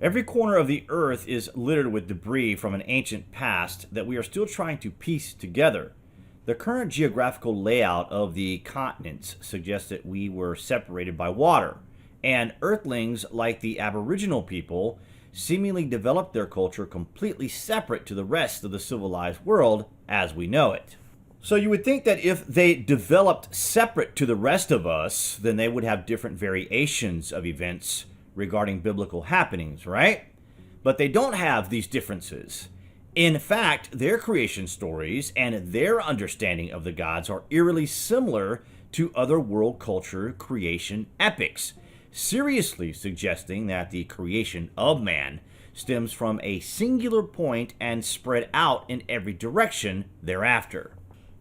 Every corner of the earth is littered with debris from an ancient past that we are still trying to piece together. The current geographical layout of the continents suggests that we were separated by water, and Earthlings, like the Aboriginal people, seemingly developed their culture completely separate to the rest of the civilized world as we know it. So you would think that if they developed separate to the rest of us, then they would have different variations of events regarding biblical happenings, right? But they don't have these differences. In fact, their creation stories and their understanding of the gods are eerily similar to other world culture creation epics, seriously suggesting that the creation of man stems from a singular point and spread out in every direction thereafter.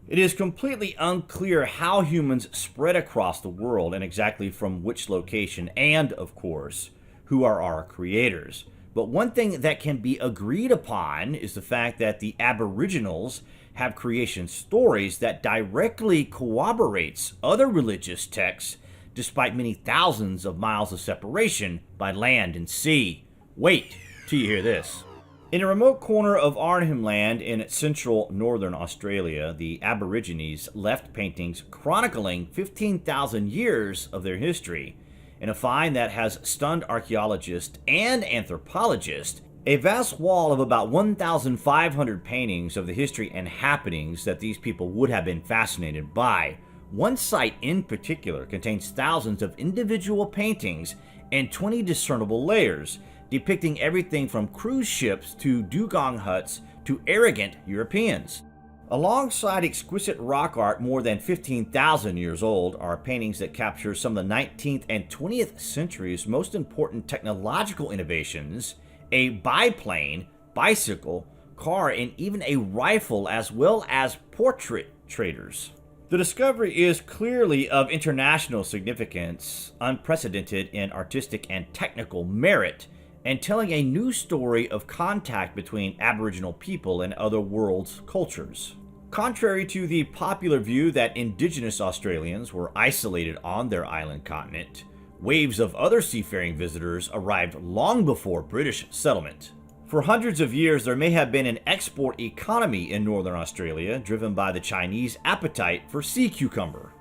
It is completely unclear how humans spread across the world and exactly from which location, and, of course, who are our creators. But one thing that can be agreed upon is the fact that the Aboriginals have creation stories that directly corroborates other religious texts despite many thousands of miles of separation by land and sea. Wait till you hear this. In a remote corner of Arnhem Land in central northern Australia, the Aborigines left paintings chronicling 15,000 years of their history. In a find that has stunned archaeologists and anthropologists, a vast wall of about 1,500 paintings of the history and happenings that these people would have been fascinated by. One site in particular contains thousands of individual paintings and 20 discernible layers, depicting everything from cruise ships to dugong huts to arrogant Europeans. Alongside exquisite rock art more than 15,000 years old are paintings that capture some of the 19th and 20th century's most important technological innovations, a biplane, bicycle, car, and even a rifle, as well as portrait traders. The discovery is clearly of international significance, unprecedented in artistic and technical merit, and telling a new story of contact between Aboriginal people and other world's cultures. Contrary to the popular view that Indigenous Australians were isolated on their island continent, waves of other seafaring visitors arrived long before British settlement. For hundreds of years, there may have been an export economy in northern Australia driven by the Chinese appetite for sea cucumber.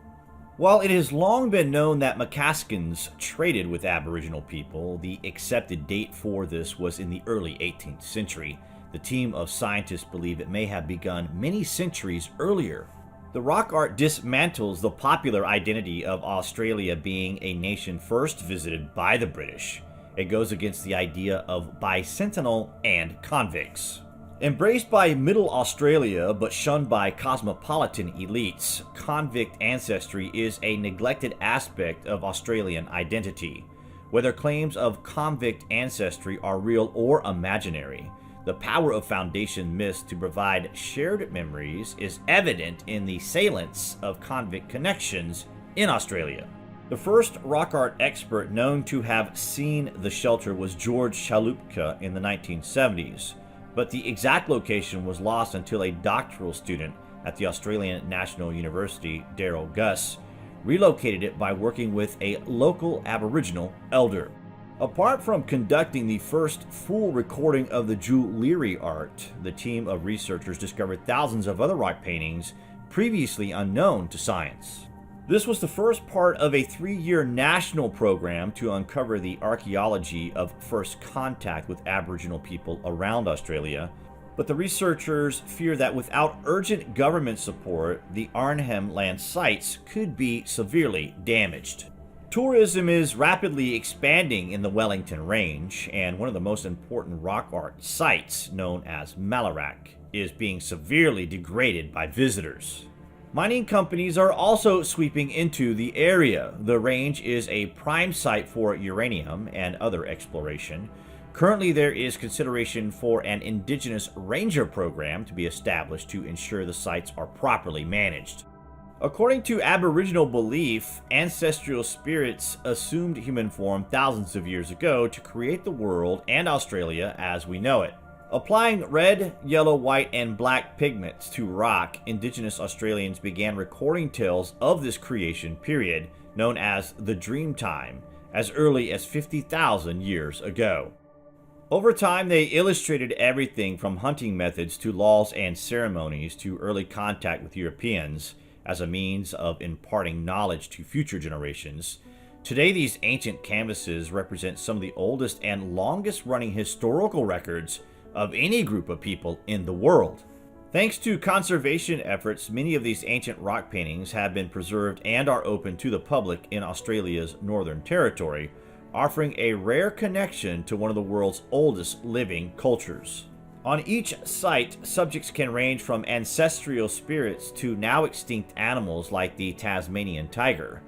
While it has long been known that Macaskans traded with Aboriginal people, the accepted date for this was in the early 18th century. The team of scientists believe it may have begun many centuries earlier. The rock art dismantles the popular identity of Australia being a nation first visited by the British. It goes against the idea of bicentennial and convicts. Embraced by Middle Australia but shunned by cosmopolitan elites, convict ancestry is a neglected aspect of Australian identity. Whether claims of convict ancestry are real or imaginary, the power of foundation myths to provide shared memories is evident in the salience of convict connections in Australia. The first rock art expert known to have seen the shelter was George Chalupka in the 1970s. But the exact location was lost until a doctoral student at the Australian National University, Daryl Gus, relocated it by working with a local Aboriginal elder. Apart from conducting the first full recording of the jewelry art, the team of researchers discovered thousands of other rock paintings previously unknown to science. This was the first part of a 3-year national program to uncover the archaeology of first contact with Aboriginal people around Australia, but the researchers fear that without urgent government support, the Arnhem Land sites could be severely damaged. Tourism is rapidly expanding in the Wellington Range, and one of the most important rock art sites, known as Malarak, is being severely degraded by visitors. Mining companies are also sweeping into the area. The range is a prime site for uranium and other exploration. Currently, there is consideration for an Indigenous Ranger program to be established to ensure the sites are properly managed. According to Aboriginal belief, ancestral spirits assumed human form thousands of years ago to create the world and Australia as we know it. Applying red, yellow, white, and black pigments to rock, Indigenous Australians began recording tales of this creation period, known as the Dream Time, as early as 50,000 years ago. Over time, they illustrated everything from hunting methods to laws and ceremonies to early contact with Europeans as a means of imparting knowledge to future generations. Today, these ancient canvases represent some of the oldest and longest running historical records of any group of people in the world. Thanks to conservation efforts, many of these ancient rock paintings have been preserved and are open to the public in Australia's Northern Territory, offering a rare connection to one of the world's oldest living cultures. On each site, subjects can range from ancestral spirits to now extinct animals like the Tasmanian tiger,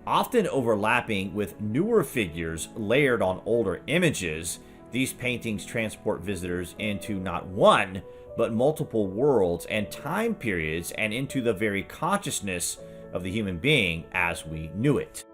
often overlapping with newer figures layered on older images. These paintings transport visitors into not one, but multiple worlds and time periods and into the very consciousness of the human being as we knew it.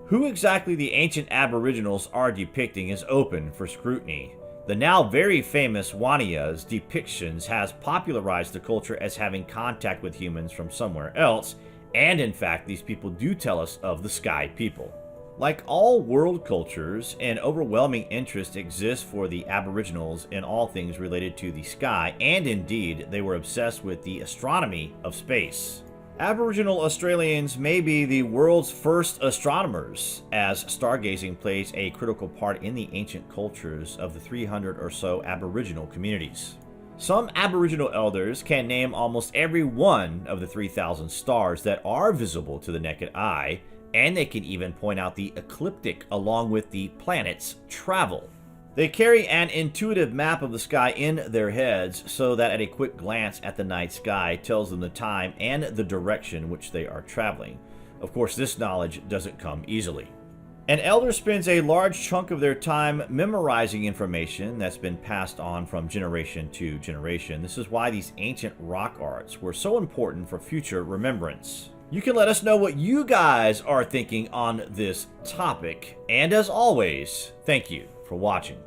Who exactly the ancient Aboriginals are depicting is open for scrutiny. The now very famous Wania's depictions has popularized the culture as having contact with humans from somewhere else, and in fact these people do tell us of the Sky People. Like all world cultures, an overwhelming interest exists for the Aboriginals in all things related to the sky, and indeed they were obsessed with the astronomy of space. Aboriginal Australians may be the world's first astronomers, as stargazing plays a critical part in the ancient cultures of the 300 or so Aboriginal communities. Some Aboriginal elders can name almost every one of the 3,000 stars that are visible to the naked eye, and they can even point out the ecliptic along with the planet's travel. They carry an intuitive map of the sky in their heads so that at a quick glance at the night sky tells them the time and the direction which they are traveling. Of course, this knowledge doesn't come easily. An elder spends a large chunk of their time memorizing information that's been passed on from generation to generation. This is why these ancient rock arts were so important for future remembrance. You can let us know what you guys are thinking on this topic. And as always, thank you for watching.